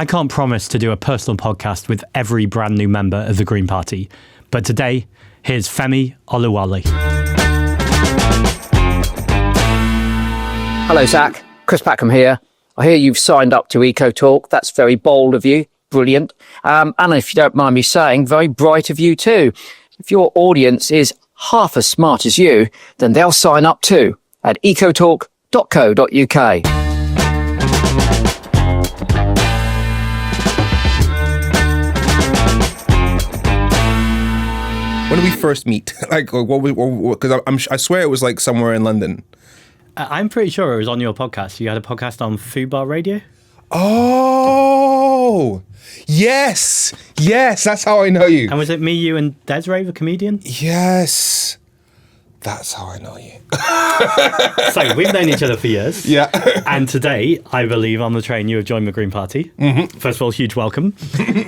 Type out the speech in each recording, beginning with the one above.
I can't promise to do a personal podcast with every brand new member of the Green Party, but today, here's Femi Oluwole. Hello, Zack. Chris Packham here. I hear you've signed up to Ecotalk. That's very bold of you. Brilliant. And if you don't mind me saying, very bright of you too. If your audience is half as smart as you, then they'll sign up too at ecotalk.co.uk. When did we first meet? Because I swear it was like somewhere in London. I'm pretty sure it was on your podcast. You had a podcast on Food Bar Radio? Oh, yes, that's how I know you. And was it me, you, and Desiree, the comedian? Yes, that's how I know you. So we've known each other for years. Yeah. And today, I believe on the train, you have joined the Green Party. Mm-hmm. First of all, huge welcome.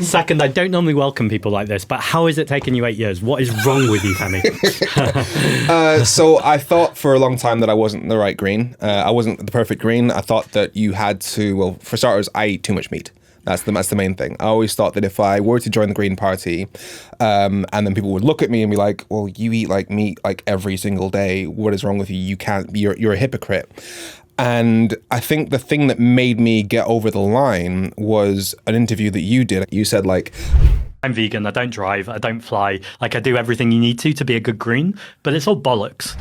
Second, I don't normally welcome people like this, but how has it taken you 8 years? What is wrong with you, Femi? So I thought for a long time that I wasn't the right green. I wasn't the perfect green. I thought that you had to, well, for starters, I eat too much meat. That's the main thing. I always thought that if I were to join the Green Party, and then people would look at me and be like, "Well, you eat like meat like every single day. What is wrong with you? You can't. You're a hypocrite." And I think the thing that made me get over the line was an interview that you did. You said like, I'm vegan, I don't drive, I don't fly. Like, I do everything you need to be a good green, but it's all bollocks.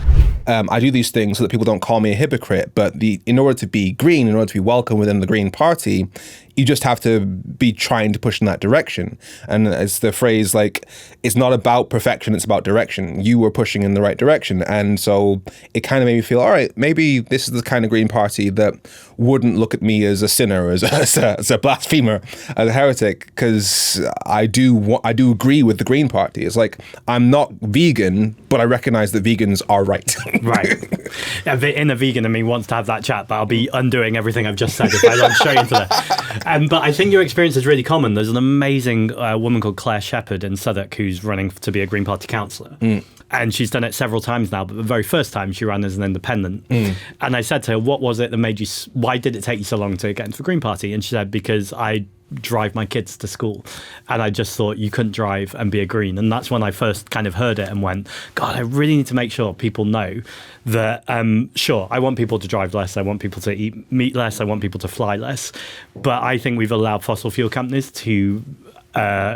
I do these things so that people don't call me a hypocrite, but in order to be green, in order to be welcome within the Green Party, you just have to be trying to push in that direction. And it's the phrase, like, it's not about perfection, it's about direction. You were pushing in the right direction. And so it kind of made me feel, all right, maybe this is the kind of Green Party that wouldn't look at me as a sinner, as a blasphemer, as a heretic, because I do agree with the Green Party. It's like, I'm not vegan, but I recognize that vegans are right. Right. Yeah, the inner vegan in me wants to have that chat, but I'll be undoing everything I've just said if I launch straight into that. But I think your experience is really common. There's an amazing woman called Claire Shepherd in Southwark who's running to be a Green Party councillor. Mm. And she's done it several times now, but the very first time she ran as an independent. Mm. And I said to her, what was it that made you, why did it take you so long to get into the Green Party? And she said, because I drive my kids to school and I just thought you couldn't drive and be a green. And that's when I first kind of heard it and went, God, I really need to make sure people know that sure, I want people to drive less, I want people to eat meat less, I want people to fly less, but I think we've allowed fossil fuel companies to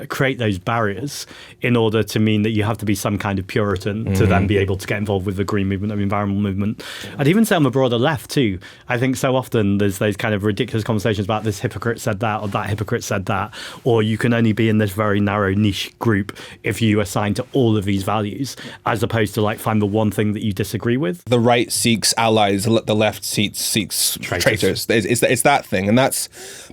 create those barriers in order to mean that you have to be some kind of Puritan to then be able to get involved with the green movement or the environmental movement. I'd even say on the broader left too. I think so often there's those kind of ridiculous conversations about this hypocrite said that or that hypocrite said that, or you can only be in this very narrow niche group if you assign to all of these values, as opposed to like find the one thing that you disagree with. The right seeks allies, the left seeks traitors. It's that thing. And that's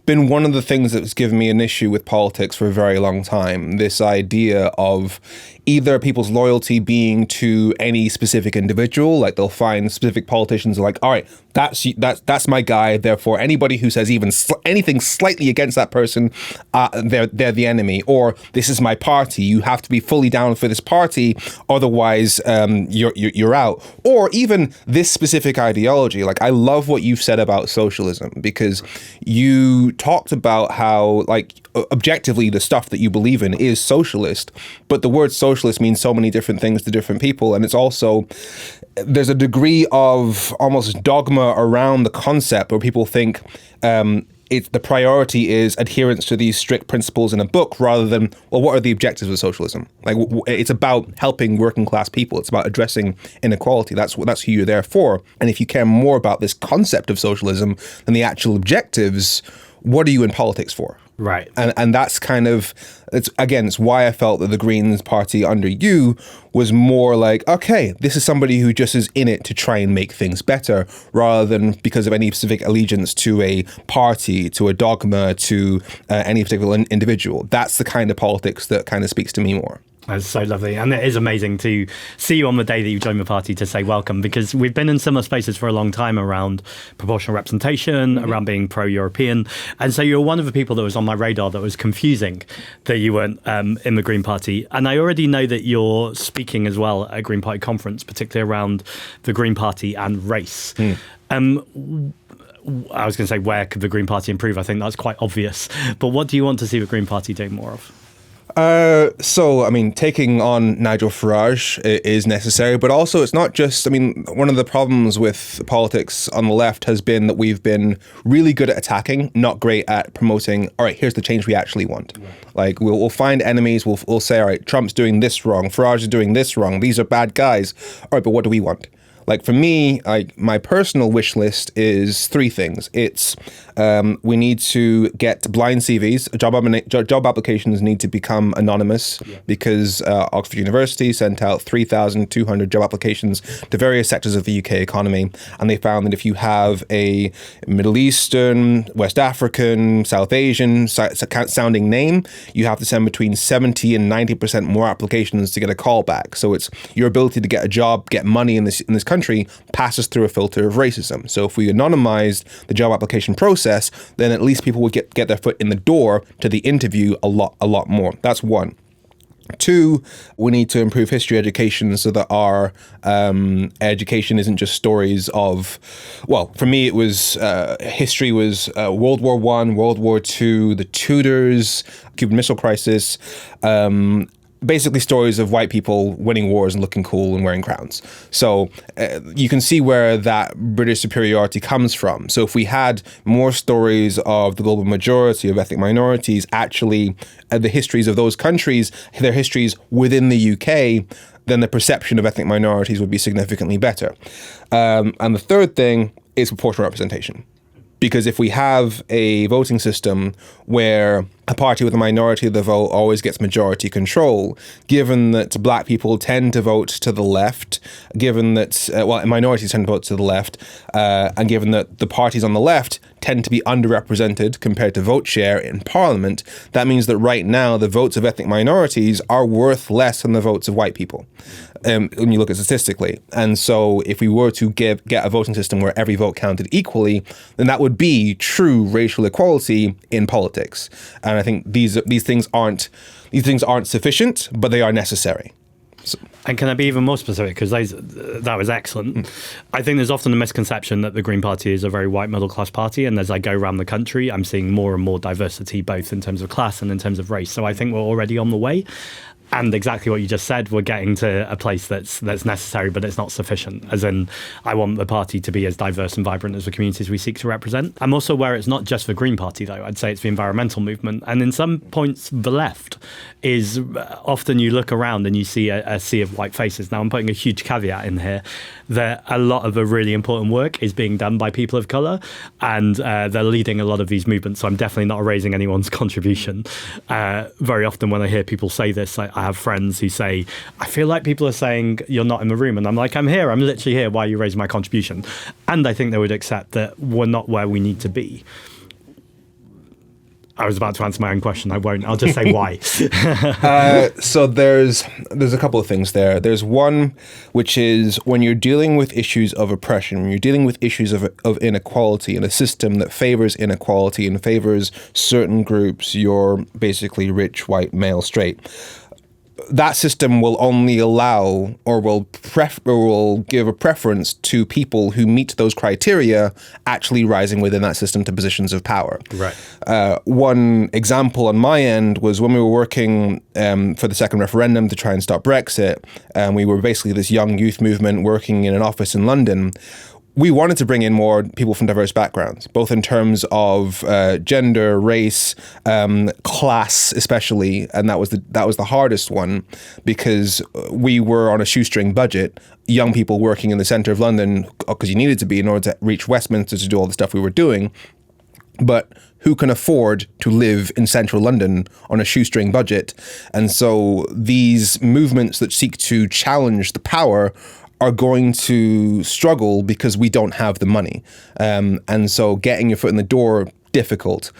been one of the things that's given me an issue with politics for a very long time. This idea of either people's loyalty being to any specific individual, like they'll find specific politicians are like, all right, that's my guy. Therefore, anybody who says even anything slightly against that person, they're the enemy. Or this is my party. You have to be fully down for this party, otherwise you're out. Or even this specific ideology. Like, I love what you've said about socialism, because you talked about how, like, objectively the stuff that you believe in is socialist, but the word socialist means so many different things to different people, and it's also, there's a degree of almost dogma around the concept where people think the priority is adherence to these strict principles in a book rather than, well, what are the objectives of socialism? Like, it's about helping working class people. It's about addressing inequality. That's who you're there for. And if you care more about this concept of socialism than the actual objectives, what are you in politics for? Right. And that's kind of, it's why I felt that the Greens Party under you was more like, okay, this is somebody who just is in it to try and make things better, rather than because of any specific allegiance to a party, to a dogma, to any particular individual. That's the kind of politics that kind of speaks to me more. That's so lovely. And it is amazing to see you on the day that you joined the party to say welcome, because we've been in similar spaces for a long time around proportional representation, around being pro-European. And so you're one of the people that was on my radar that was confusing that you weren't in the Green Party. And I already know that you're speaking as well at a Green Party conference, particularly around the Green Party and race. I was going to say, where could the Green Party improve? I think that's quite obvious. But what do you want to see the Green Party doing more of? So, I mean, taking on Nigel Farage is necessary, but also it's not just, I mean, one of the problems with politics on the left has been that we've been really good at attacking, not great at promoting, all right, here's the change we actually want. Right. Like, we'll find enemies, we'll say, all right, Trump's doing this wrong, Farage is doing this wrong, these are bad guys. All right, but what do we want? Like, for me, my personal wish list is three things. It's we need to get blind CVs. Job applications need to become anonymous because Oxford University sent out 3,200 job applications to various sectors of the UK economy. And they found that if you have a Middle Eastern, West African, South Asian sounding name, you have to send between 70 and 90% more applications to get a call back. So it's your ability to get a job, get money in this country passes through a filter of racism. So if we anonymized the job application process, then at least people would get their foot in the door to the interview a lot more. That's one. Two, we need to improve history education so that our education isn't just stories of, well, for me it was, history was World War I, World War II, the Tudors, Cuban Missile Crisis, basically stories of white people winning wars and looking cool and wearing crowns. So you can see where that British superiority comes from. So if we had more stories of the global majority of ethnic minorities, actually the histories of those countries, their histories within the UK, then the perception of ethnic minorities would be significantly better. And the third thing is proportional representation. Because if we have a voting system where a party with a minority of the vote always gets majority control, given that black people tend to vote to the left, given that, minorities tend to vote to the left, and given that the parties on the left tend to be underrepresented compared to vote share in Parliament, that means that right now the votes of ethnic minorities are worth less than the votes of white people, when you look at statistically. And so if we were to get a voting system where every vote counted equally, then that would be true racial equality in politics. And I think these things aren't sufficient, but they are necessary. So. And can I be even more specific? Because that was excellent. I think there's often a misconception that the Green Party is a very white middle class party. And as I go around the country, I'm seeing more and more diversity, both in terms of class and in terms of race. So I think we're already on the way. And exactly what you just said, we're getting to a place that's necessary, but it's not sufficient. As in, I want the party to be as diverse and vibrant as the communities we seek to represent. I'm also aware it's not just the Green Party, though. I'd say it's the environmental movement. And in some points, the left is often you look around and you see a sea of white faces. Now, I'm putting a huge caveat in here that a lot of the really important work is being done by people of colour, and they're leading a lot of these movements. So I'm definitely not erasing anyone's contribution. Very often when I hear people say this, I have friends who say, I feel like people are saying you're not in the room. And I'm like, I'm here. I'm literally here. Why are you raising my contribution? And I think they would accept that we're not where we need to be. I was about to answer my own question. I won't. I'll just say why. So there's a couple of things there. There's one, which is when you're dealing with issues of oppression, when you're dealing with issues of inequality in a system that favors inequality and favors certain groups, you're basically rich, white, male, straight. That system will only allow or will give a preference to people who meet those criteria actually rising within that system to positions of power. Right. One example on my end was when we were working for the second referendum to try and stop Brexit, and we were basically this young youth movement working in an office in London. We wanted to bring in more people from diverse backgrounds, both in terms of gender, race, class, especially, and that was the hardest one because we were on a shoestring budget. Young people working in the centre of London because you needed to be in order to reach Westminster to do all the stuff we were doing, but who can afford to live in central London on a shoestring budget? And so these movements that seek to challenge the power are going to struggle because we don't have the money. And so getting your foot in the door, difficult.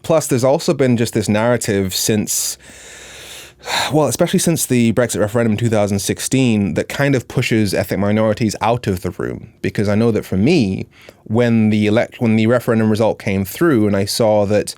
Plus, there's also been just this narrative since, well, especially since the Brexit referendum in 2016, that kind of pushes ethnic minorities out of the room. Because I know that for me, when the referendum result came through and I saw that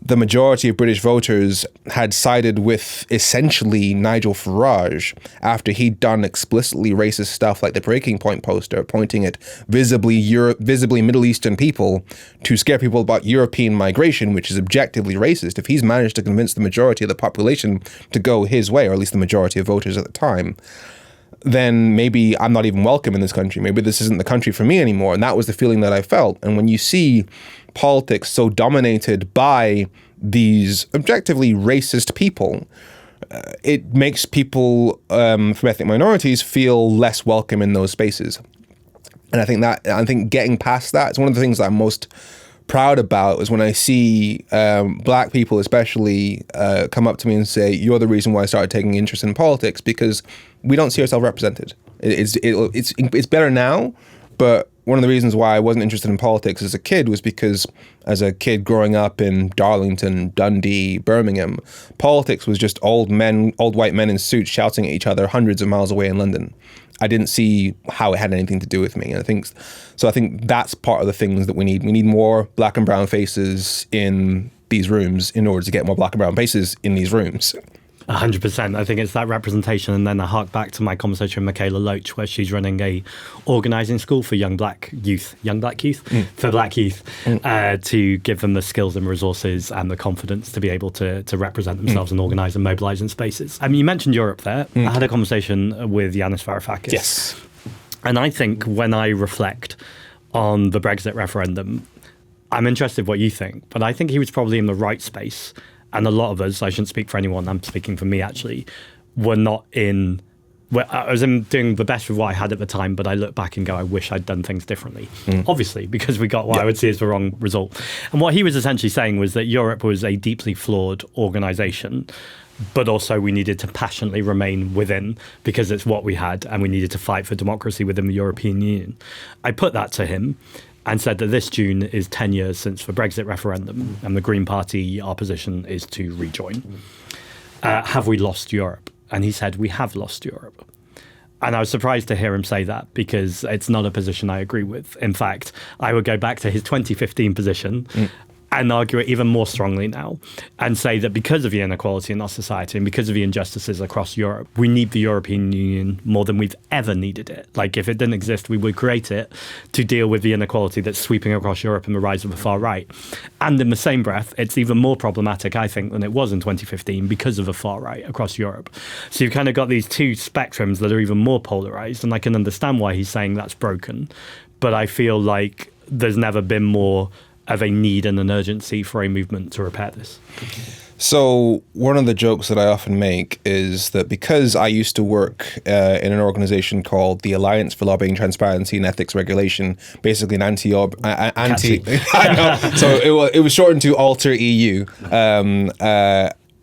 the majority of British voters had sided with essentially Nigel Farage after he'd done explicitly racist stuff like the Breaking Point poster, pointing at visibly Middle Eastern people to scare people about European migration, which is objectively racist. If he's managed to convince the majority of the population to go his way, or at least the majority of voters at the time, then maybe I'm not even welcome in this country. Maybe this isn't the country for me anymore. And that was the feeling that I felt. And when you see politics so dominated by these objectively racist people, it makes people from ethnic minorities feel less welcome in those spaces. And I think getting past that is one of the things that I'm most proud about, is when I see black people especially come up to me and say, you're the reason why I started taking interest in politics, because we don't see ourselves represented. It's better now, but one of the reasons why I wasn't interested in politics as a kid was because as a kid growing up in Darlington, Dundee, Birmingham, politics was just old white men in suits shouting at each other hundreds of miles away in London. I didn't see how it had anything to do with me. And I think that's part of the things that we need. We need more black and brown faces in these rooms in order to get more black and brown faces in these rooms. 100%. I think it's that representation, and then I hark back to my conversation with Michaela Loach, where she's running a organising school for young black youth, for black youth, to give them the skills and resources and the confidence to be able to represent themselves and organise and mobilise in spaces. I mean, you mentioned Europe there. I had a conversation with Yanis Varoufakis. Yes. And I think when I reflect on the Brexit referendum, I'm interested what you think, but I think he was probably in the right space. And a lot of us, I shouldn't speak for anyone, I'm speaking for me actually, were not in, I was doing the best with what I had at the time, but I look back and go, I wish I'd done things differently. Obviously, because we got what I would see as the wrong result. And what he was essentially saying was that Europe was a deeply flawed organisation, but also we needed to passionately remain within because it's what we had, and we needed to fight for democracy within the European Union. I put that to him and said that this June is 10 years since the Brexit referendum, and the Green Party, our position is to rejoin. Have we lost Europe? And he said, we have lost Europe. And I was surprised to hear him say that, because it's not a position I agree with. In fact, I would go back to his 2015 position and argue it even more strongly now and say that because of the inequality in our society and because of the injustices across Europe, we need the European Union more than we've ever needed it. Like, if it didn't exist, we would create it to deal with the inequality that's sweeping across Europe and the rise of the far right. And in the same breath, it's even more problematic, I think, than it was in 2015 because of the far right across Europe. So you've kind of got these two spectrums that are even more polarized, and I can understand why he's saying that's broken. But I feel like there's never been more of a need and an urgency for a movement to repair this. So one of the jokes that I often make is that because I used to work in an organization called the Alliance for Lobbying, Transparency and Ethics Regulation, basically an anti I know. So it was shortened to Alter EU.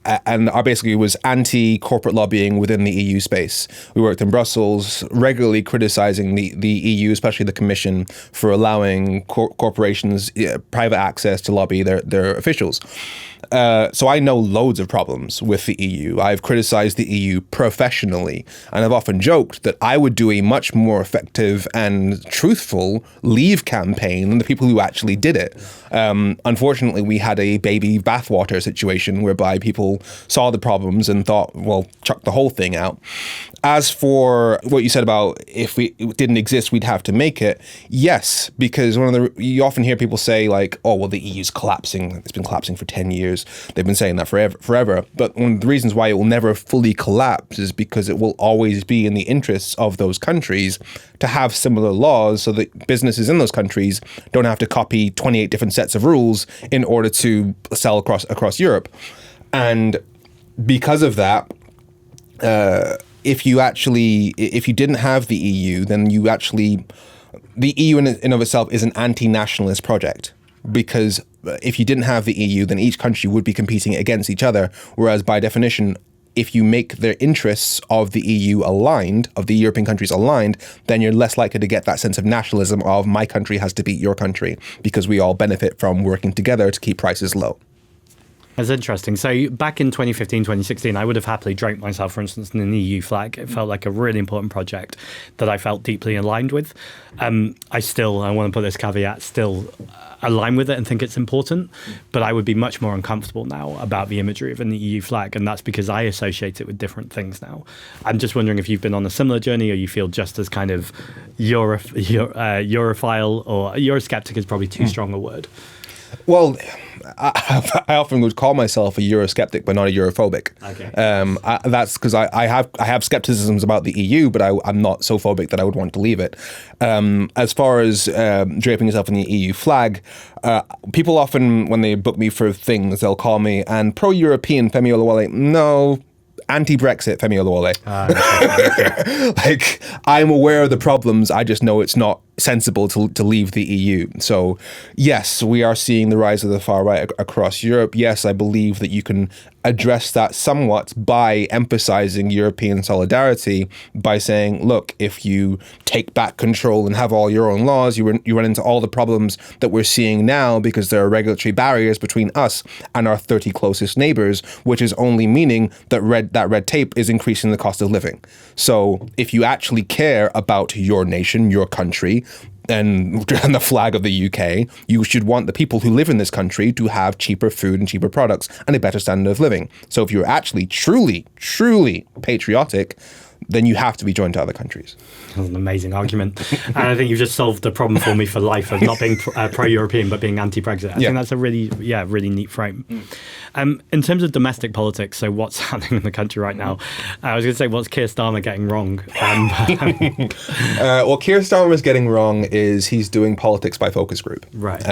And I basically was anti-corporate lobbying within the EU space. We worked in Brussels, regularly criticizing the EU, especially the Commission, for allowing corporations private access to lobby their officials. So I know loads of problems with the EU. I've criticized the EU professionally, and I've often joked that I would do a much more effective and truthful leave campaign than the people who actually did it. Unfortunately, we had a baby bathwater situation whereby people saw the problems and thought, well, chuck the whole thing out. As for what you said about if it didn't exist, we'd have to make it. Yes, because you often hear people say like, oh, well, the EU's collapsing. It's been collapsing for 10 years. They've been saying that forever. But one of the reasons why it will never fully collapse is because it will always be in the interests of those countries to have similar laws so that businesses in those countries don't have to copy 28 different sets of rules in order to sell across Europe. And because of that, if you didn't have the EU, then the EU in and of itself is an anti-nationalist project, because if you didn't have the EU, then each country would be competing against each other. Whereas by definition, if you make their interests of the EU aligned, of the European countries aligned, then you're less likely to get that sense of nationalism of my country has to beat your country, because we all benefit from working together to keep prices low. That's interesting. So back in 2015, 2016, I would have happily drank myself, for instance, in an EU flag. It felt like a really important project that I felt deeply aligned with. I want to put this caveat, still align with it and think it's important, but I would be much more uncomfortable now about the imagery of an EU flag, and that's because I associate it with different things now. I'm just wondering if you've been on a similar journey, or you feel just as kind of Europhile, or Eurosceptic is probably too strong a word. Well, I often would call myself a Eurosceptic, but not a Europhobic. Okay. That's because I have skepticisms about the EU, but I'm not so phobic that I would want to leave it. As far as draping yourself in the EU flag, people often, when they book me for things, they'll call me and pro-European Femi Oluwole. No. Anti-Brexit Femi Oluwole. Like, I'm aware of the problems. I just know it's not sensible to leave the EU. So, yes, we are seeing the rise of the far right across Europe. Yes, I believe that you can address that somewhat by emphasizing European solidarity, by saying, look, if you take back control and have all your own laws, you run into all the problems that we're seeing now because there are regulatory barriers between us and our 30 closest neighbors, which is only meaning that red tape is increasing the cost of living. So if you actually care about your nation, your country, and the flag of the UK, you should want the people who live in this country to have cheaper food and cheaper products and a better standard of living. So if you're actually truly, truly patriotic, then you have to be joined to other countries. That's an amazing argument. And I think you've just solved the problem for me for life of not being pro-European but being anti-Brexit. I think that's a really neat frame. In terms of domestic politics, so what's happening in the country right now, I was going to say, what's Keir Starmer getting wrong? What Keir Starmer is getting wrong is he's doing politics by focus group. Right.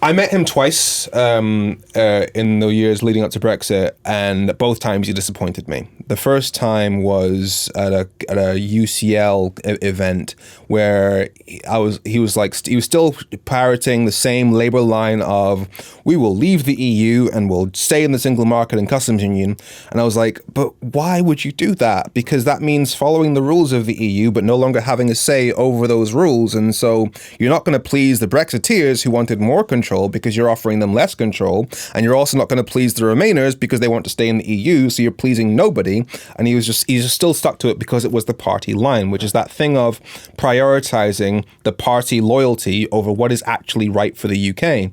I met him twice in the years leading up to Brexit, and both times he disappointed me. The first time was at a UCL event where he was still parroting the same Labour line of, we will leave the EU and we'll stay in the single market and customs union. And I was like, but why would you do that? Because that means following the rules of the EU, but no longer having a say over those rules. And so you're not going to please the Brexiteers who wanted more control because you're offering them less control. And you're also not going to please the Remainers because they want to stay in the EU. So you're pleasing nobody. And he's just still stuck to it because it was the party line, which is that thing of prioritizing the party loyalty over what is actually right for the UK.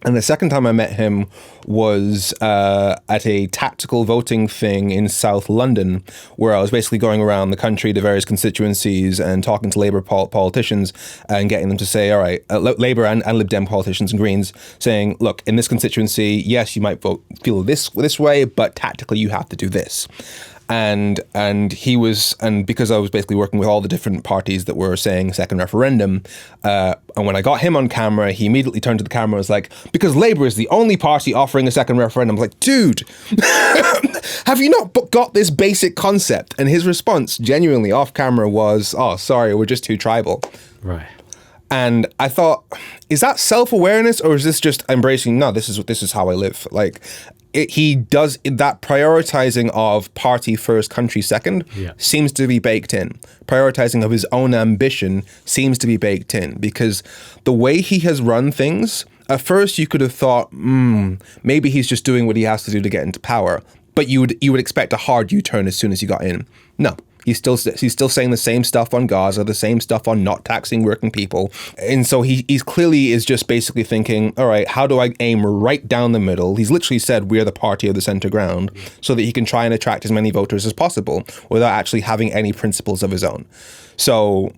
And the second time I met him was at a tactical voting thing in South London, where I was basically going around the country to various constituencies and talking to Labour politicians and getting them to say, all right, Labour and Lib Dem politicians and Greens saying, look, in this constituency, yes, you might feel this way, but tactically you have to do this. And because I was basically working with all the different parties that were saying second referendum, and when I got him on camera, he immediately turned to the camera and was like, because Labour is the only party offering a second referendum. I was like, dude, have you not got this basic concept? And his response, genuinely off camera, was, oh, sorry, we're just too tribal. Right. And I thought, is that self-awareness, or is this just embracing, no, this is how I live? Like, he does that prioritizing of party first, country second, seems to be baked in. Prioritizing of his own ambition seems to be baked in, because the way he has run things, at first you could have thought, maybe he's just doing what he has to do to get into power. But you would expect a hard U-turn as soon as he got in. No. He's still saying the same stuff on Gaza, the same stuff on not taxing working people. And so he's clearly is just basically thinking, all right, how do I aim right down the middle? He's literally said we're the party of the center ground, so that he can try and attract as many voters as possible without actually having any principles of his own. So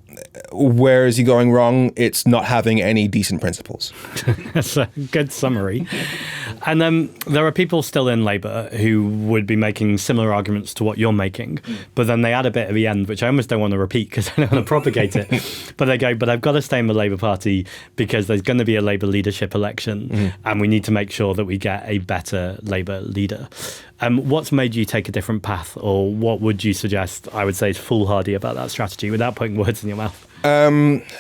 where is he going wrong? It's not having any decent principles. That's a good summary. And there are people still in Labour who would be making similar arguments to what you're making, but then they add a bit at the end, which I almost don't want to repeat because I don't want to propagate it. But they go, but I've got to stay in the Labour Party because there's going to be a Labour leadership election and we need to make sure that we get a better Labour leader. What's made you take a different path, or what would you suggest I would say is foolhardy about that strategy without putting words in your mouth?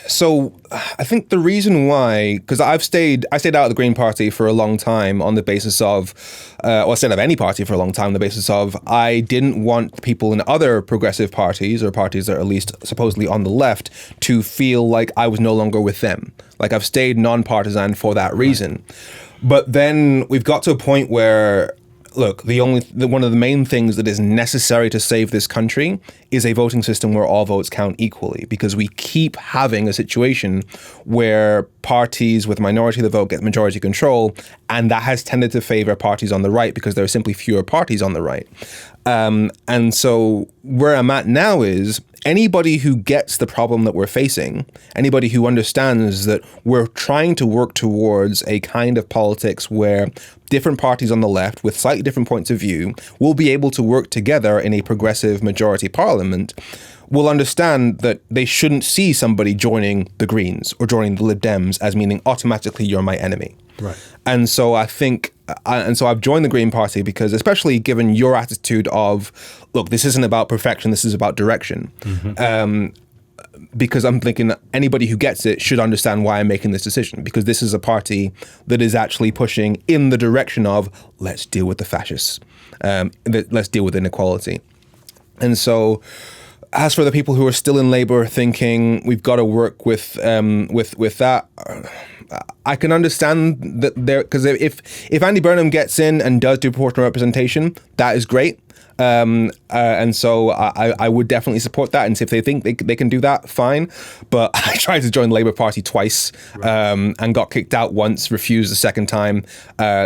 So I think the reason why, because I stayed out of the Green Party for a long time on the basis of, or I stayed out of any party for a long time on the basis of, I didn't want people in other progressive parties, or parties that are at least supposedly on the left, to feel like I was no longer with them. Like, I've stayed non-partisan for that reason. Right. But then we've got to a point where, look, one of the main things that is necessary to save this country is a voting system where all votes count equally, because we keep having a situation where parties with minority of the vote get majority control, and that has tended to favor parties on the right because there are simply fewer parties on the right. And so where I'm at now is anybody who gets the problem that we're facing, anybody who understands that we're trying to work towards a kind of politics where different parties on the left with slightly different points of view will be able to work together in a progressive majority parliament, will understand that they shouldn't see somebody joining the Greens or joining the Lib Dems as meaning automatically you're my enemy. Right. And so I think, and so I've joined the Green Party because, especially given your attitude of, look, this isn't about perfection, this is about direction. Because I'm thinking anybody who gets it should understand why I'm making this decision, because this is a party that is actually pushing in the direction of let's deal with the fascists, let's deal with inequality. And so, as for the people who are still in Labour thinking we've got to work with that, I can understand that there, because if Andy Burnham gets in and does do proportional representation, that is great. And so I would definitely support that. And if they think they can do that, fine. But I tried to join the Labour Party twice, and got kicked out once, refused the second time.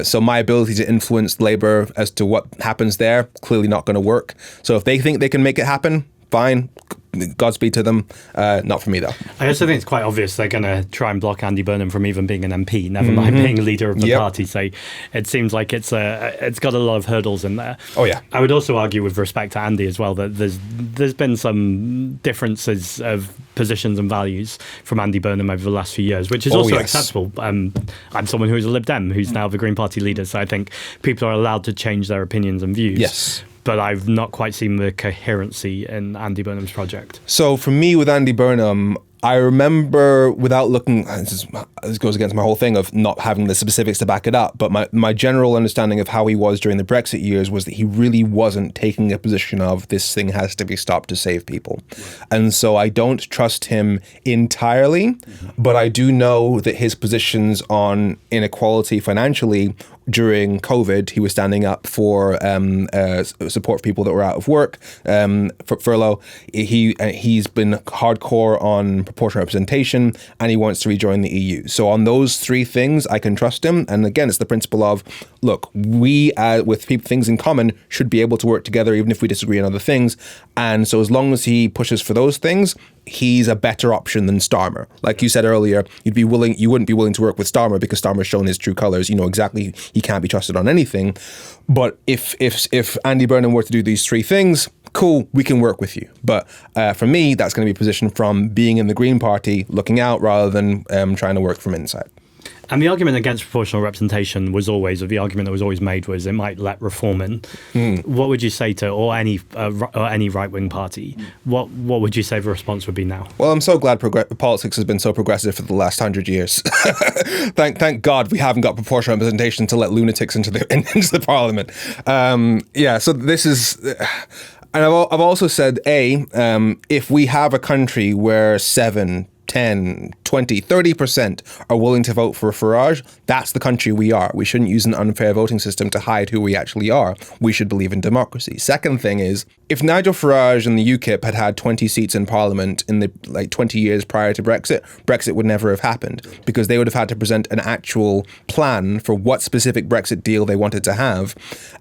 So my ability to influence Labour as to what happens there, clearly not going to work. So if they think they can make it happen, fine. Godspeed to them. Not for me, though. I also think it's quite obvious they're going to try and block Andy Burnham from even being an MP, never mind being leader of the party. So it seems like it's got a lot of hurdles in there. Oh, yeah. I would also argue with respect to Andy as well that there's been some differences of positions and values from Andy Burnham over the last few years, which is also acceptable. I'm someone who is a Lib Dem who's now the Green Party leader, so I think people are allowed to change their opinions and views. Yes. But I've not quite seen the coherency in Andy Burnham's project. So for me, with Andy Burnham, I remember, without looking, this goes against my whole thing of not having the specifics to back it up, but my general understanding of how he was during the Brexit years was that he really wasn't taking a position of this thing has to be stopped to save people. And so I don't trust him entirely, but I do know that his positions on inequality financially during COVID, he was standing up for support for people that were out of work, for furlough. He's been hardcore on proportional representation, and he wants to rejoin the EU. So on those three things, I can trust him. And again, it's the principle of, look, we with things in common should be able to work together, even if we disagree on other things. And so as long as he pushes for those things, he's a better option than Starmer. Like you said earlier, you wouldn't be willing to work with Starmer because Starmer's shown his true colors. You know exactly he can't be trusted on anything. But if Andy Burnham were to do these three things, cool, we can work with you. But for me, that's going to be a position from being in the Green Party, looking out rather than trying to work from inside. And the argument against proportional representation was always, or the argument that was always made was it might let reform in. What would you say to, or any right-wing party, what would you say the response would be now? Well, I'm so glad politics has been so progressive for the last 100 years. Thank God we haven't got proportional representation to let lunatics into the parliament. So this is... And I've also said, if we have a country where 7, 10, 20, 30% are willing to vote for Farage, that's the country we are. We shouldn't use an unfair voting system to hide who we actually are. We should believe in democracy. Second thing is, if Nigel Farage and the UKIP had 20 seats in Parliament in the 20 years prior to Brexit would never have happened, because they would have had to present an actual plan for what specific Brexit deal they wanted to have,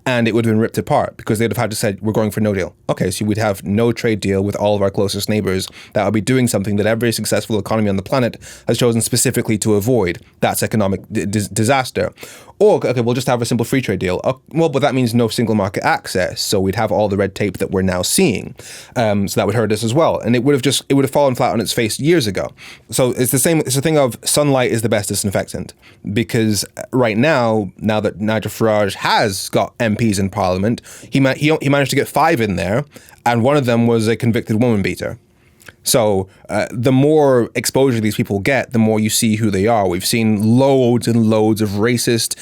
and it would have been ripped apart, because they'd have had to say, we're going for no deal. Okay, so we'd have no trade deal with all of our closest neighbours that would be doing something that every successful economy on the planet has chosen specifically to avoid. That's economic disaster. Or, okay, we'll just have a simple free trade deal. Well, but that means no single market access. So we'd have all the red tape that we're now seeing. So that would hurt us as well. And it would have fallen flat on its face years ago. So it's the same. It's the thing of sunlight is the best disinfectant, because right now that Nigel Farage has got MPs in Parliament, he managed to get 5 in there, and one of them was a convicted woman beater. So the more exposure these people get, the more you see who they are. We've seen loads and loads of racist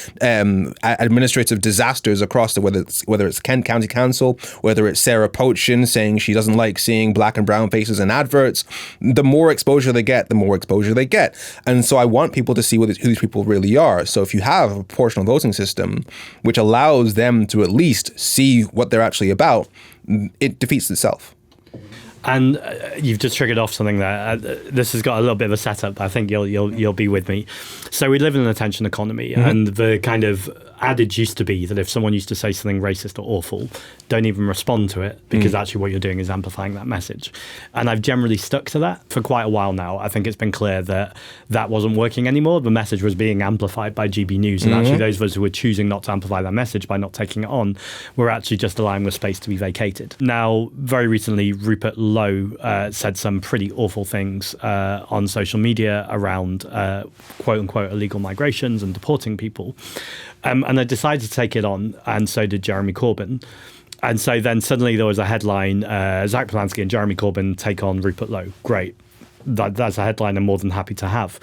administrative disasters across whether it's Kent County Council, whether it's Sarah Pochin saying she doesn't like seeing black and brown faces in adverts. The more exposure they get, the more exposure they get. And so I want people to see who these people really are. So if you have a proportional voting system, which allows them to at least see what they're actually about, it defeats itself. And you've just triggered off something there. This has got a little bit of a setup. I think you'll be with me. So we live in an attention economy, and the kind of adage used to be that if someone used to say something racist or awful, don't even respond to it, because actually what you're doing is amplifying that message. And I've generally stuck to that for quite a while now. I think it's been clear that that wasn't working anymore. The message was being amplified by GB News, and actually those of us who were choosing not to amplify that message by not taking it on were actually just allowing the space to be vacated. Now, very recently, Rupert Lowe said some pretty awful things on social media around quote-unquote illegal migrations and deporting people. And I decided to take it on, and so did Jeremy Corbyn. And so then suddenly there was a headline, Zack Polanski and Jeremy Corbyn take on Rupert Lowe. Great. That's a headline I'm more than happy to have.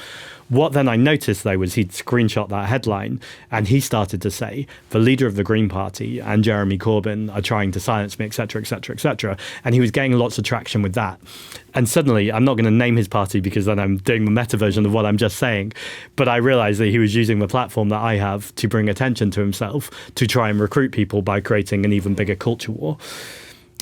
What then I noticed, though, was he'd screenshot that headline, and he started to say, the leader of the Green Party and Jeremy Corbyn are trying to silence me, etc., etc., etc. And he was getting lots of traction with that. And suddenly, I'm not going to name his party because then I'm doing the meta version of what I'm just saying, but I realized that he was using the platform that I have to bring attention to himself, to try and recruit people by creating an even bigger culture war.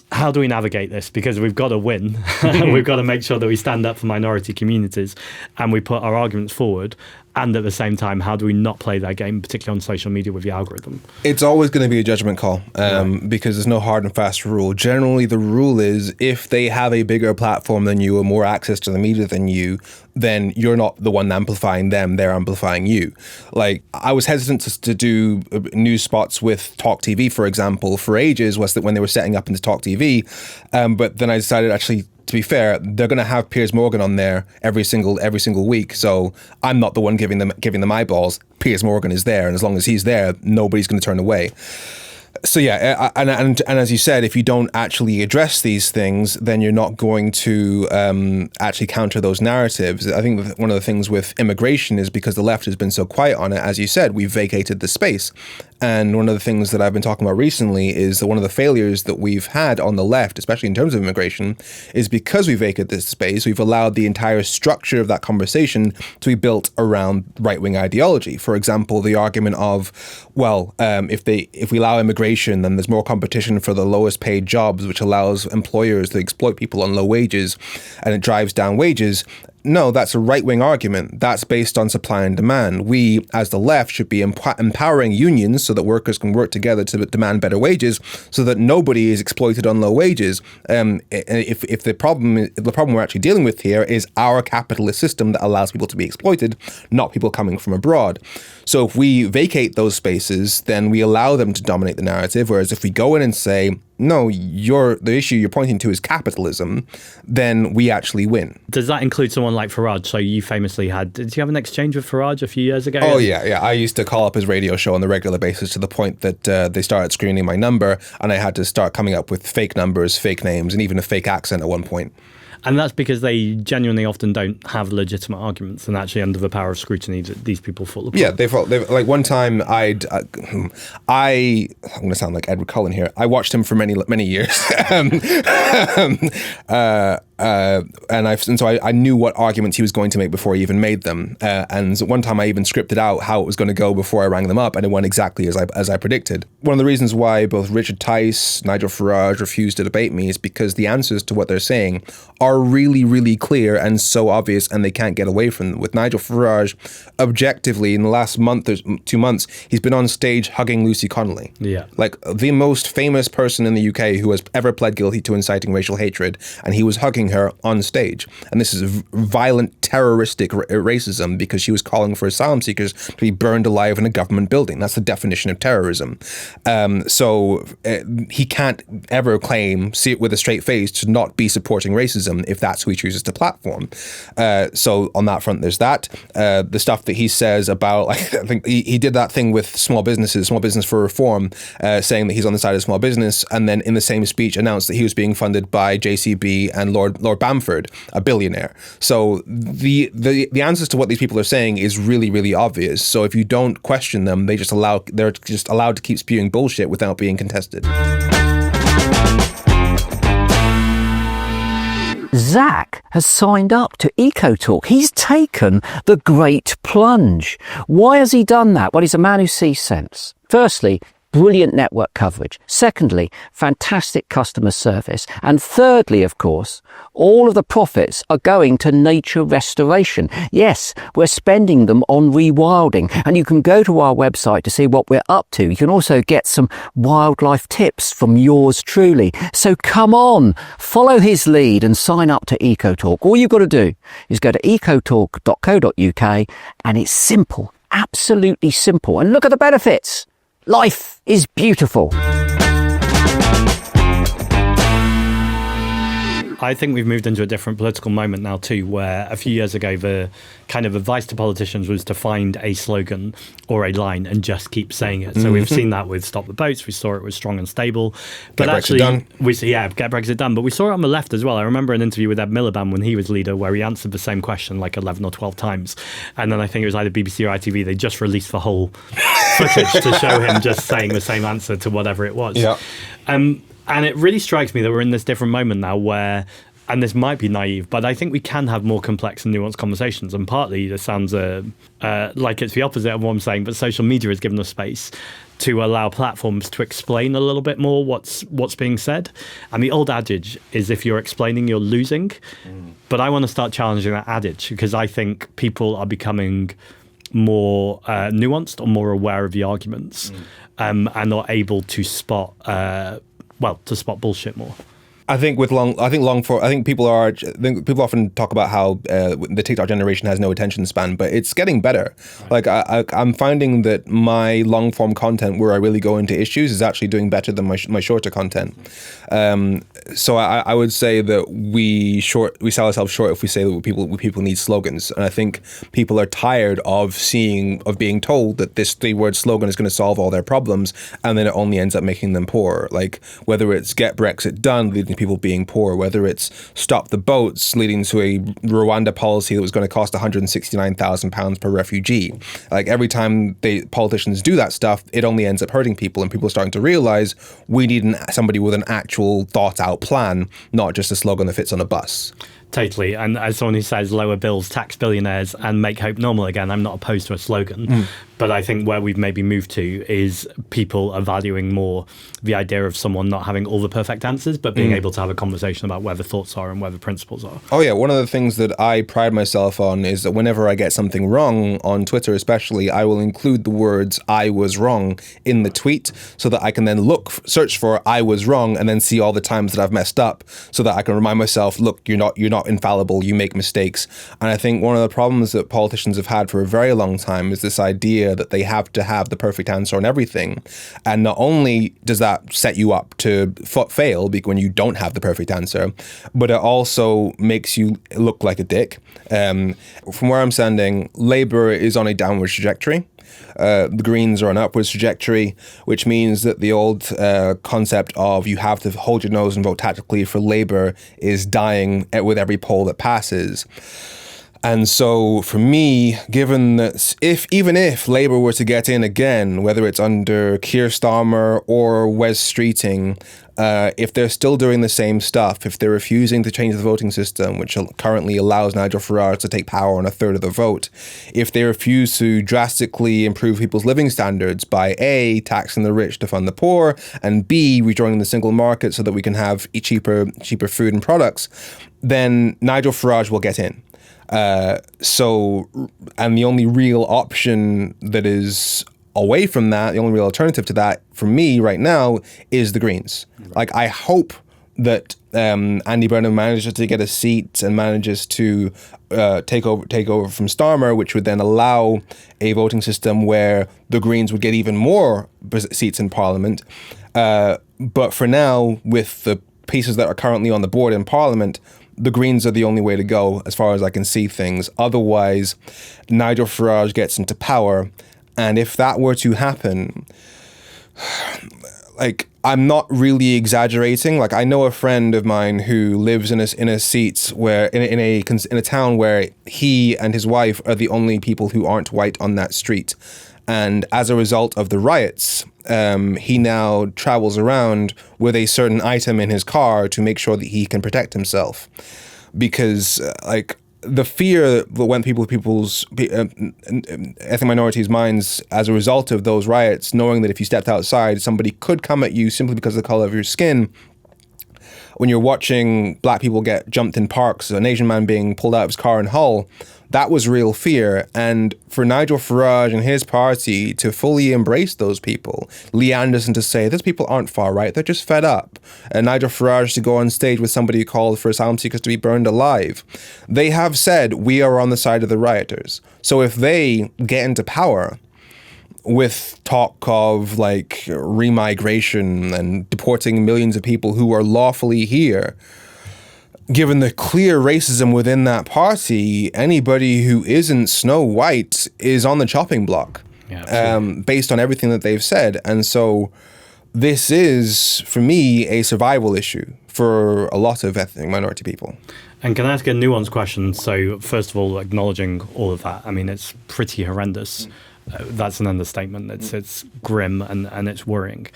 How do we navigate this? Because we've got to win. We've got to make sure that we stand up for minority communities and we put our arguments forward. And at the same time, how do we not play that game, particularly on social media with the algorithm? It's always going to be a judgment call because there's no hard and fast rule. Generally, the rule is if they have a bigger platform than you or more access to the media than you, then you're not the one amplifying them, they're amplifying you. Like, I was hesitant to do news spots with Talk TV, for example, for ages, was that when they were setting up into Talk TV. But then I decided, actually, to be fair, they're going to have Piers Morgan on there every single week. So I'm not the one giving them eyeballs. Piers Morgan is there, and as long as he's there, nobody's going to turn away. So yeah, and as you said, if you don't actually address these things, then you're not going to actually counter those narratives. I think one of the things with immigration is because the left has been so quiet on it, as you said, we've vacated the space. And one of the things that I've been talking about recently is that one of the failures that we've had on the left, especially in terms of immigration, is because we vacated this space, we've allowed the entire structure of that conversation to be built around right-wing ideology. For example, the argument of, well, if we allow immigration, then there's more competition for the lowest paid jobs, which allows employers to exploit people on low wages, and it drives down wages. No, that's a right-wing argument. That's based on supply and demand. We, as the left, should be empowering unions so that workers can work together to demand better wages so that nobody is exploited on low wages. If the problem we're actually dealing with here is our capitalist system that allows people to be exploited, not people coming from abroad. So if we vacate those spaces, then we allow them to dominate the narrative, whereas if we go in and say, no, the issue you're pointing to is capitalism, then we actually win. Does that include someone like Farage? So you famously did you have an exchange with Farage a few years ago? Oh, yeah. I used to call up his radio show on a regular basis to the point that they started screening my number and I had to start coming up with fake numbers, fake names, and even a fake accent at one point. And that's because they genuinely often don't have legitimate arguments, and actually under the power of scrutiny, these people fall apart. Yeah, they've like one time I'm going to sound like Edward Cullen here. I watched him for many years. And so I knew what arguments he was going to make before he even made them. And one time I even scripted out how it was going to go before I rang them up, and it went exactly as I predicted. One of the reasons why both Richard Tice, Nigel Farage refused to debate me is because the answers to what they're saying are really, really clear and so obvious, and they can't get away from them. With Nigel Farage, objectively, in the last month or 2 months, he's been on stage hugging Lucy Connolly. Yeah. Like the most famous person in the UK who has ever pled guilty to inciting racial hatred, and he was hugging her on stage. And this is violent, terroristic racism because she was calling for asylum seekers to be burned alive in a government building. That's the definition of terrorism. So he can't ever claim, see it with a straight face, to not be supporting racism if that's who he chooses to platform. So on that front, there's that. The stuff that he says about, like, I think he did that thing with small businesses, Small Business for Reform, saying that he's on the side of small business, and then in the same speech announced that he was being funded by JCB and Lord Bamford, a billionaire. So the answers to what these people are saying is really, really obvious. So if you don't question them, they're just allowed to keep spewing bullshit without being contested. Zack has signed up to Ecotalk. He's taken the great plunge. Why has he done that? Well, he's a man who sees sense. Firstly, brilliant network coverage. Secondly, fantastic customer service. And thirdly, of course, all of the profits are going to nature restoration. Yes, we're spending them on rewilding. And you can go to our website to see what we're up to. You can also get some wildlife tips from yours truly. So come on, follow his lead and sign up to Ecotalk. All you've got to do is go to ecotalk.co.uk, and it's simple, absolutely simple. And look at the benefits. Life is beautiful. I think we've moved into a different political moment now too, where a few years ago the kind of advice to politicians was to find a slogan or a line and just keep saying it. So we've seen that with Stop the Boats, we saw it with Strong and Stable. But get actually, Brexit done. Get Brexit done. But we saw it on the left as well. I remember an interview with Ed Miliband when he was leader where he answered the same question like 11 or 12 times. And then I think it was either BBC or ITV, they just released the whole footage to show him just saying the same answer to whatever it was. Yeah. And it really strikes me that we're in this different moment now where, and this might be naive, but I think we can have more complex and nuanced conversations. And partly this sounds like it's the opposite of what I'm saying, but social media has given us space to allow platforms to explain a little bit more what's being said. And the old adage is if you're explaining, you're losing. But I want to start challenging that adage because I think people are becoming more nuanced or more aware of the arguments and are able to spot bullshit more. I think people often talk about how the TikTok generation has no attention span, but it's getting better. Like I'm finding that my long form content where I really go into issues is actually doing better than my shorter content. So I would say that we sell ourselves short if we say that people need slogans, and I think people are tired of being told that this 3-word slogan is going to solve all their problems, and then it only ends up making them poorer. Like whether it's Get Brexit Done leading to people being poor, whether it's Stop the Boats leading to a Rwanda policy that was going to cost £169,000 per refugee. Like every time politicians do that stuff, it only ends up hurting people, and people are starting to realize we need somebody with an actual thought out plan, not just a slogan that fits on a bus. Totally. And as someone who says lower bills, tax billionaires and make hope normal again, I'm not opposed to a slogan. But I think where we've maybe moved to is people are valuing more the idea of someone not having all the perfect answers, but being able to have a conversation about where the thoughts are and where the principles are. Oh yeah, one of the things that I pride myself on is that whenever I get something wrong on Twitter especially, I will include the words "I was wrong" in the tweet so that I can then search for "I was wrong" and then see all the times that I've messed up so that I can remind myself, look, you're not infallible, you make mistakes. And I think one of the problems that politicians have had for a very long time is this idea that they have to have the perfect answer on everything. And not only does that set you up to fail when you don't have the perfect answer, but it also makes you look like a dick. From where I'm standing, Labour is on a downward trajectory. The Greens are on an upwards trajectory, which means that the old concept of you have to hold your nose and vote tactically for Labour is dying with every poll that passes. And so for me, given that even if Labour were to get in again, whether it's under Keir Starmer or Wes Streeting, if they're still doing the same stuff, if they're refusing to change the voting system, which currently allows Nigel Farage to take power on a third of the vote, if they refuse to drastically improve people's living standards by A, taxing the rich to fund the poor, and B, rejoining the single market so that we can have cheaper food and products, then Nigel Farage will get in. And the only real option that is away from that, the only real alternative to that for me right now is the Greens. Like I hope that Andy Burnham manages to get a seat and manages to take over from Starmer, which would then allow a voting system where the Greens would get even more seats in Parliament. But for now, with the pieces that are currently on the board in Parliament, the Greens are the only way to go as far as I can see things. Otherwise, Nigel Farage gets into power. And if that were to happen, like, I'm not really exaggerating. Like, I know a friend of mine who lives in a seat where in a town where he and his wife are the only people who aren't white on that street. And as a result of the riots, he now travels around with a certain item in his car to make sure that he can protect himself. Because, the fear that went people's ethnic minorities' minds as a result of those riots, knowing that if you stepped outside, somebody could come at you simply because of the color of your skin. When you're watching black people get jumped in parks, an Asian man being pulled out of his car in Hull, that was real fear. And for Nigel Farage and his party to fully embrace those people, Lee Anderson to say, those people aren't far right, they're just fed up. And Nigel Farage to go on stage with somebody who called for asylum seekers to be burned alive. They have said, we are on the side of the rioters. So if they get into power with talk of remigration and deporting millions of people who are lawfully here, given the clear racism within that party, anybody who isn't Snow White is on the chopping block, based on everything that they've said. And so this is, for me, a survival issue for a lot of ethnic minority people. And can I ask a nuanced question? So first of all, acknowledging all of that, I mean, it's pretty horrendous. That's an understatement. It's grim and it's worrying.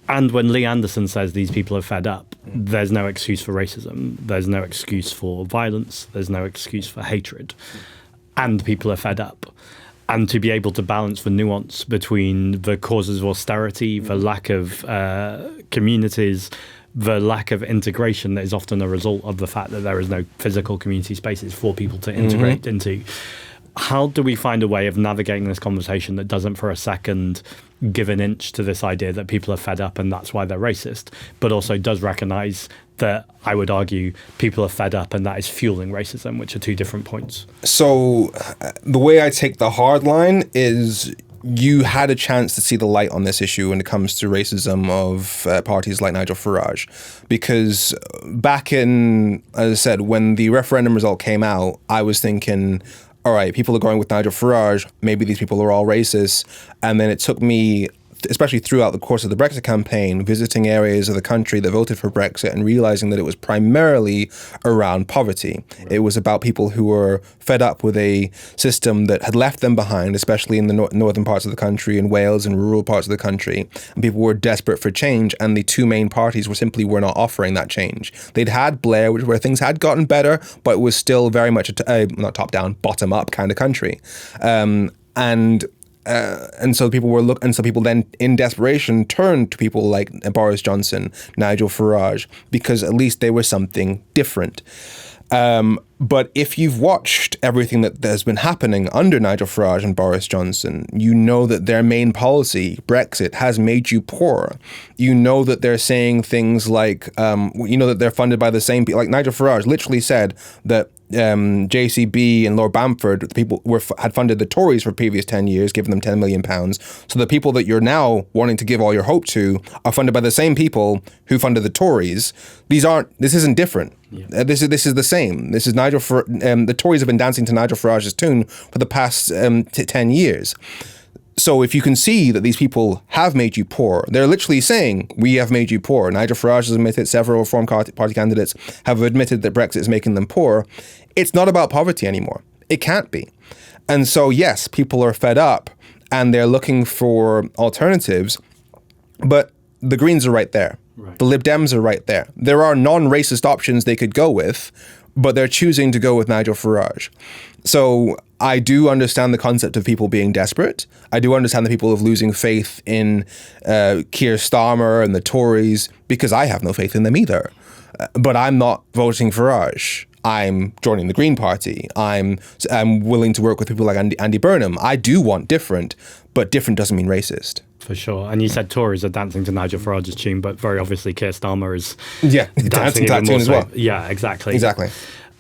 And when Lee Anderson says these people are fed up, there's no excuse for racism. There's no excuse for violence. There's no excuse for hatred. And people are fed up. And to be able to balance the nuance between the causes of austerity, the lack of communities, the lack of integration that is often a result of the fact that there is no physical community spaces for people to integrate into. How do we find a way of navigating this conversation that doesn't for a second give an inch to this idea that people are fed up and that's why they're racist, but also does recognise that, I would argue, people are fed up and that is fueling racism, which are two different points? So the way I take the hard line is you had a chance to see the light on this issue when it comes to racism of parties like Nigel Farage. Because back in, as I said, when the referendum result came out, I was thinking, all right, people are going with Nigel Farage, maybe these people are all racist. And then it took me, especially throughout the course of the Brexit campaign, visiting areas of the country that voted for Brexit and realizing that it was primarily around poverty. Right. It was about people who were fed up with a system that had left them behind, especially in the northern parts of the country, in Wales and rural parts of the country. And people were desperate for change, and the two main parties were not offering that change. They'd had Blair, where things had gotten better, but it was still very much not top-down, bottom-up kind of country. And so people then in desperation turned to people like Boris Johnson, Nigel Farage, because at least they were something different. But if you've watched everything that has been happening under Nigel Farage and Boris Johnson, you know that their main policy, Brexit, has made you poorer. You know that they're saying things like, that they're funded by the same people. Like Nigel Farage literally said that JCB and Lord Bamford, the people had funded the Tories for previous 10 years, giving them £10 million. So the people that you're now wanting to give all your hope to are funded by the same people who funded the Tories. This isn't different. Yeah. This is the same. This is the Tories have been dancing to Nigel Farage's tune for the past 10 years. So if you can see that these people have made you poor, they're literally saying, we have made you poor. Nigel Farage has admitted, several Reform Party candidates have admitted that Brexit is making them poor. It's not about poverty anymore. It can't be. And so, yes, people are fed up and they're looking for alternatives, but the Greens are right there. Right. The Lib Dems are right there. There are non-racist options they could go with, but they're choosing to go with Nigel Farage. So I do understand the concept of people being desperate. I do understand the people of losing faith in Keir Starmer and the Tories, because I have no faith in them either. But I'm not voting Farage. I'm joining the Green Party. I'm willing to work with people like Andy Burnham. I do want different, but different doesn't mean racist. For sure. And you said Tories are dancing to Nigel Farage's tune, but very obviously Keir Starmer is dancing to that tune as well. Yeah, exactly. Exactly.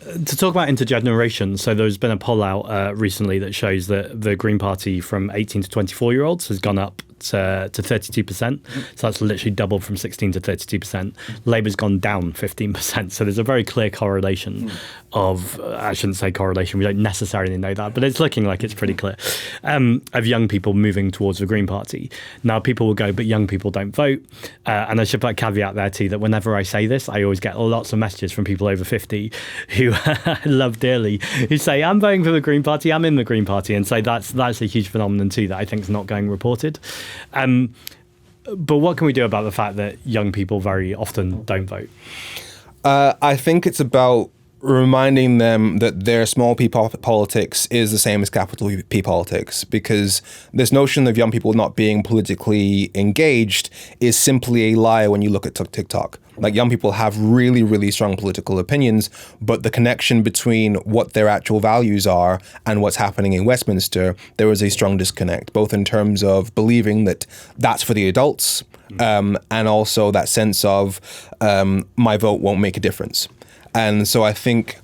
To talk about intergeneration, so there's been a poll out recently that shows that the Green Party from 18 to 24-year-olds has gone up to 32%. So that's literally doubled from 16 to 32%. Labour's gone down 15%. So there's a very clear correlation of, I shouldn't say correlation, we don't necessarily know that, but it's looking like it's pretty clear, of young people moving towards the Green Party. Now, people will go, but young people don't vote. And I should put a caveat there too, that whenever I say this, I always get lots of messages from people over 50 who I love dearly, who say, I'm voting for the Green Party, I'm in the Green Party. And so that's a huge phenomenon too that I think is not going reported. But what can we do about the fact that young people very often don't vote? I think it's about reminding them that their small p politics is the same as capital P politics, because this notion of young people not being politically engaged is simply a lie when you look at TikTok. Like, young people have really, really strong political opinions, but the connection between what their actual values are and what's happening in Westminster, there is a strong disconnect, both in terms of believing that that's for the adults, and also that sense of my vote won't make a difference. And so I think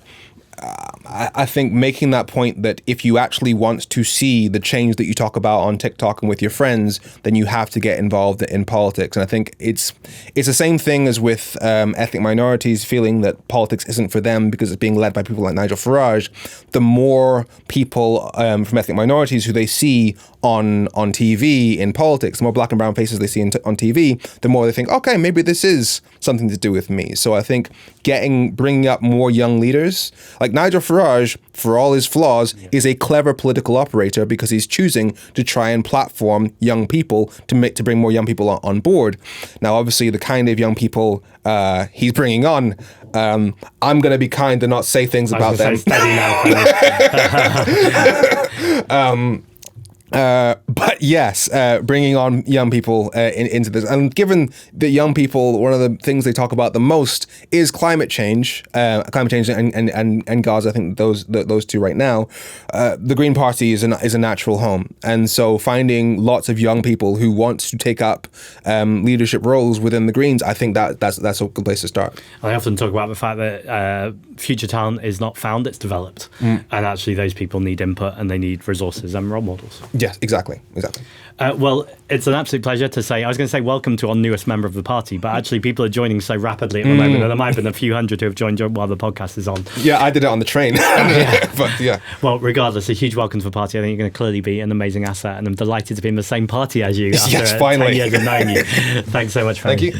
making that point that if you actually want to see the change that you talk about on TikTok and with your friends, then you have to get involved in politics. And I think it's the same thing as with ethnic minorities feeling that politics isn't for them because it's being led by people like Nigel Farage. The more people from ethnic minorities who they see on TV in politics, the more black and brown faces they see on TV, the more they think, okay, maybe this is something to do with me. So I think bringing up more young leaders, like Nigel Farage, for all his flaws, is a clever political operator because he's choosing to try and platform young people to bring more young people on board. Now, obviously, the kind of young people he's bringing on, I'm going to be kind and not say things about them. But yes, bringing on young people into this, and given that young people, one of the things they talk about the most is climate change and Gaza. I think those two right now, the Green Party is a natural home, and so finding lots of young people who want to take up leadership roles within the Greens, I think that's a good place to start. I often talk about the fact that future talent is not found; it's developed, and actually those people need input and they need resources and role models. Yes, exactly. Well, it's an absolute pleasure to say, I was going to say welcome to our newest member of the party, but actually people are joining so rapidly at the moment, and there might have been a few hundred who have joined while the podcast is on. Yeah, I did it on the train. But yeah. Well, regardless, a huge welcome to the party. I think you're going to clearly be an amazing asset, and I'm delighted to be in the same party as you after finally. 10 years of knowing you. Thanks so much, Femi. Thank you.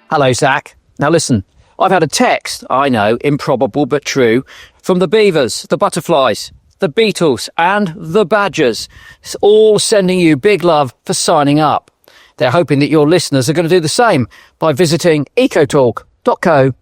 Hello, Zack. Now listen, I've had a text, I know, improbable but true, from the beavers, the butterflies, the beetles and the badgers. It's all sending you big love for signing up. They're hoping that your listeners are going to do the same by visiting ecotalk.co.uk.